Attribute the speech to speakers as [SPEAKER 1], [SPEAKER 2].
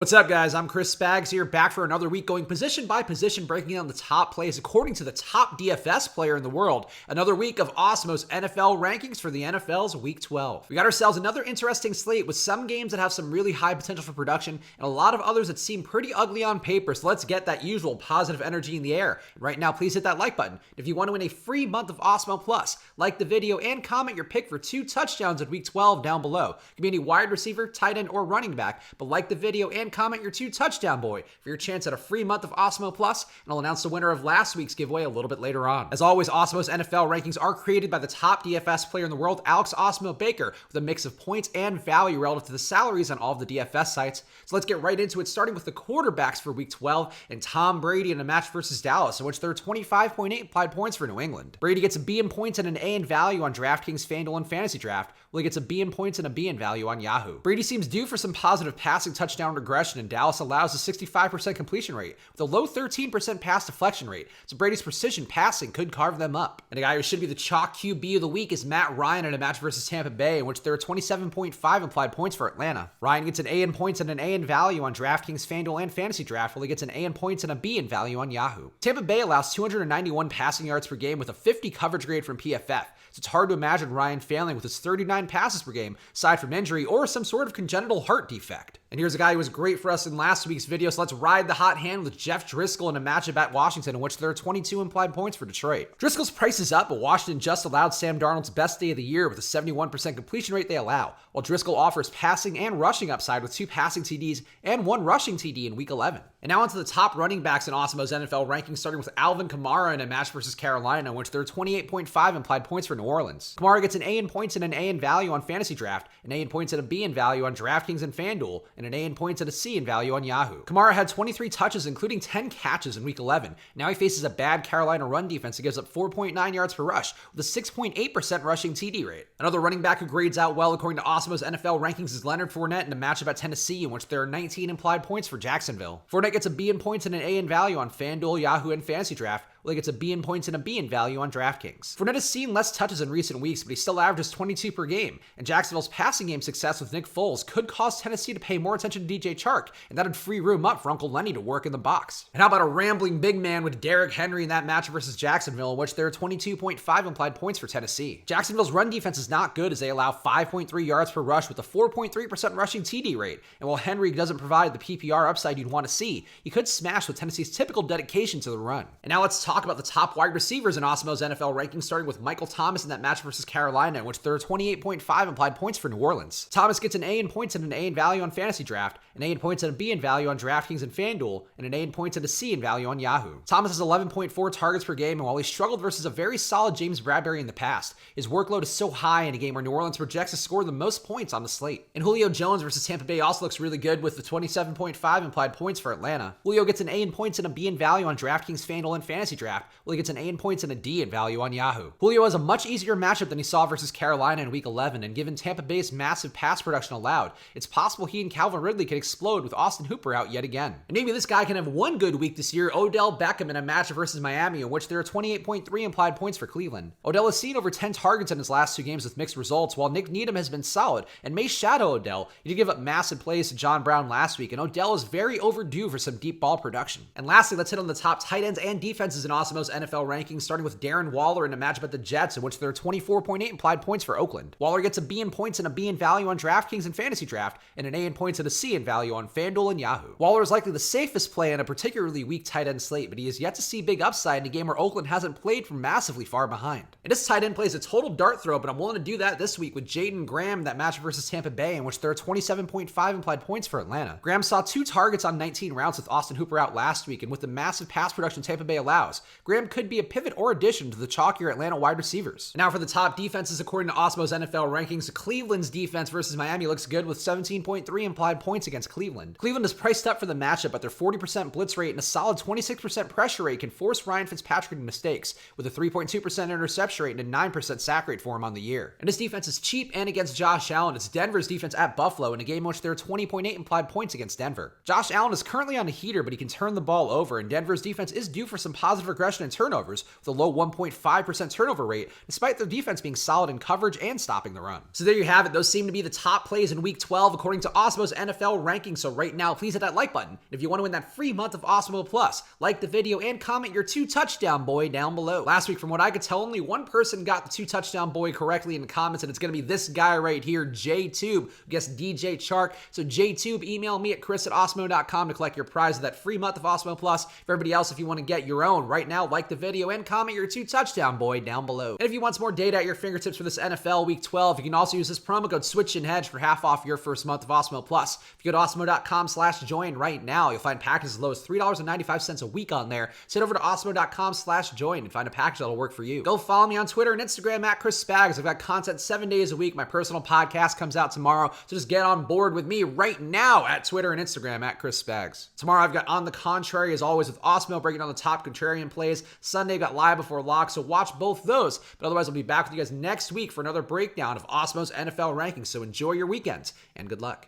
[SPEAKER 1] What's up, guys? I'm Chris Spags here, back for another week going position by position, breaking down the top plays according to the top DFS player in the world. Another week of Awesemo'S NFL rankings for the NFL's Week 12. We got ourselves another interesting slate with some games that have some really high potential for production and a lot of others that seem pretty ugly on paper, so let's get that usual positive energy in the air. And right now, please hit that like button. If you want to win a free month of Awesemo Plus, like the video and comment your pick for 2 touchdowns at Week 12 down below. It can be any wide receiver, tight end, or running back, but like the video and comment your 2 touchdown boy for your chance at a free month of Awesemo Plus, and I'll announce the winner of last week's giveaway a little bit later on. As always, Awesemo'S NFL rankings are created by the top DFS player in the world, Alex Awesemo Baker, with a mix of points and value relative to the salaries on all of the DFS sites. So let's get right into it, starting with the quarterbacks for Week 12 and Tom Brady in a match versus Dallas, in which there are 25.8 implied points for New England. Brady gets a B in points and an A in value on Draftkings, Fanduel, and Fantasy Draft, while he gets a B in points and a B in value on Yahoo. Brady seems due for some positive passing touchdown regression, and Dallas allows a 65% completion rate with a low 13% pass deflection rate, so Brady's precision passing could carve them up. And a guy who should be the chalk QB of the week is Matt Ryan in a match versus Tampa Bay, in which there are 27.5 implied points for Atlanta. Ryan gets an A in points and an A in value on DraftKings, FanDuel, and Fantasy Draft, while he gets an A in points and a B in value on Yahoo. Tampa Bay allows 291 passing yards per game with a 50 coverage grade from PFF, so it's hard to imagine Ryan failing with his 39 passes per game, aside from injury or some sort of congenital heart defect. And here's a guy who was great for us in last week's video, so let's ride the hot hand with Jeff Driscoll in a matchup at Washington, in which there are 22 implied points for Detroit. Driscoll's price is up, but Washington just allowed Sam Darnold's best day of the year with a 71% completion rate they allow, while Driscoll offers passing and rushing upside with 2 passing TDs and 1 rushing TD in Week 11. And now onto the top running backs in Awesemo'S NFL rankings, starting with Alvin Kamara in a match versus Carolina, in which there are 28.5 implied points for New Orleans. Kamara gets an A in points and an A in value on Fantasy Draft, an A in points and a B in value on DraftKings and FanDuel, and an A in points and a C in value on Yahoo. Kamara had 23 touches, including 10 catches in Week 11. Now he faces a bad Carolina run defense that gives up 4.9 yards per rush, with a 6.8% rushing TD rate. Another running back who grades out well according to Awesemo'S NFL rankings is Leonard Fournette in a matchup at Tennessee, in which there are 19 implied points for Jacksonville. Fournette gets a B in points and an A in value on FanDuel, Yahoo, and Fantasy Draft, while he gets a B in points and a B in value on DraftKings. Fournette has seen less touches in recent weeks, but he still averages 22 per game, and Jacksonville's passing game success with Nick Foles could cause Tennessee to pay more attention to DJ Chark, and that'd free room up for Uncle Lenny to work in the box. And how about a rambling big man with Derrick Henry in that match versus Jacksonville, in which there are 22.5 implied points for Tennessee. Jacksonville's run defense is not good, as they allow 5.3 yards per rush with a 4.3% rushing TD rate, and while Henry doesn't provide the PPR upside you'd want to see, he could smash with Tennessee's typical dedication to the run. And now let's talk about the top wide receivers in Awesemo'S NFL rankings, starting with Michael Thomas in that match versus Carolina, in which there are 28.5 implied points for New Orleans. Thomas gets an A in points and an A in value on Fantasy Draft, an A in points and a B in value on DraftKings and FanDuel, and an A in points and a C in value on Yahoo. Thomas has 11.4 targets per game, and while he struggled versus a very solid James Bradbury in the past, his workload is so high in a game where New Orleans projects to score the most points on the slate. And Julio Jones versus Tampa Bay also looks really good with the 27.5 implied points for Atlanta. Julio gets an A in points and a B in value on DraftKings, FanDuel, and Fantasy Draft, while he gets an A in points and a D in value on Yahoo. Julio has a much easier matchup than he saw versus Carolina in Week 11, and given Tampa Bay's massive pass production allowed, it's possible he and Calvin Ridley can explode with Austin Hooper out yet again. And maybe this guy can have one good week this year, Odell Beckham in a match versus Miami, in which there are 28.3 implied points for Cleveland. Odell has seen over 10 targets in his last 2 games with mixed results, while Nick Needham has been solid and may shadow Odell. He did give up massive plays to John Brown last week, and Odell is very overdue for some deep ball production. And lastly, let's hit on the top tight ends and defenses in Awesemo'S NFL rankings, starting with Darren Waller in a matchup at the Jets, in which there are 24.8 implied points for Oakland. Waller gets a B in points and a B in value on DraftKings and Fantasy Draft, and an A in points and a C in value on FanDuel and Yahoo. Waller is likely the safest play in a particularly weak tight end slate, but he is yet to see big upside in a game where Oakland hasn't played from massively far behind. And this tight end plays a total dart throw, but I'm willing to do that this week with Jaden Graham in that match versus Tampa Bay, in which there are 27.5 implied points for Atlanta. Graham saw 2 targets on 19 routes with Austin Hooper out last week, and with the massive pass production Tampa Bay allows, Graham could be a pivot or addition to the chalkier Atlanta wide receivers. And now for the top defenses according to Awesemo'S NFL rankings, Cleveland's defense versus Miami looks good with 17.3 implied points against Cleveland. Cleveland is priced up for the matchup, but their 40% blitz rate and a solid 26% pressure rate can force Ryan Fitzpatrick into mistakes, with a 3.2% interception rate and a 9% sack rate for him on the year. And this defense is cheap, and against Josh Allen, it's Denver's defense at Buffalo in a game in which there are 20.8 implied points against Denver. Josh Allen is currently on a heater, but he can turn the ball over, and Denver's defense is due for some positive regression in turnovers, with a low 1.5% turnover rate, despite their defense being solid in coverage and stopping the run. So there you have it. Those seem to be the top plays in Week 12 according to Awesemo'S NFL rankings. So right now, please hit that like button. If you want to win that free month of Awesemo Plus, like the video and comment your 2 touchdown boy down below. Last week, from what I could tell, only one person got the 2 touchdown boy correctly in the comments, and it's going to be this guy right here, JTube, who guessed DJ Chark. So JTube, email me at chris@awesemo.com to collect your prize of that free month of Awesemo Plus. For everybody else, if you want to get your own, right now, like the video and comment your 2 touchdown boy down below. And if you want some more data at your fingertips for this NFL Week 12, you can also use this promo code SWITCHANDHEDGE for half off your first month of Awesemo Plus. If you go to awesemo.com/join right now, you'll find packages as low as $3.95 a week on there. So head over to awesemo.com/join and find a package that'll work for you. Go follow me on Twitter and Instagram at Chris Spags. I've got content 7 days a week. My personal podcast comes out tomorrow, so just get on board with me right now at Twitter and Instagram at Chris Spags. Tomorrow I've got On the Contrary, as always, with Awesemo breaking down the top contrarian plays. Sunday I've got Live Before Lock, so watch both those. But otherwise, I'll be back with you guys next week for another breakdown of Awesemo'S NFL rankings. So enjoy your weekend and good luck.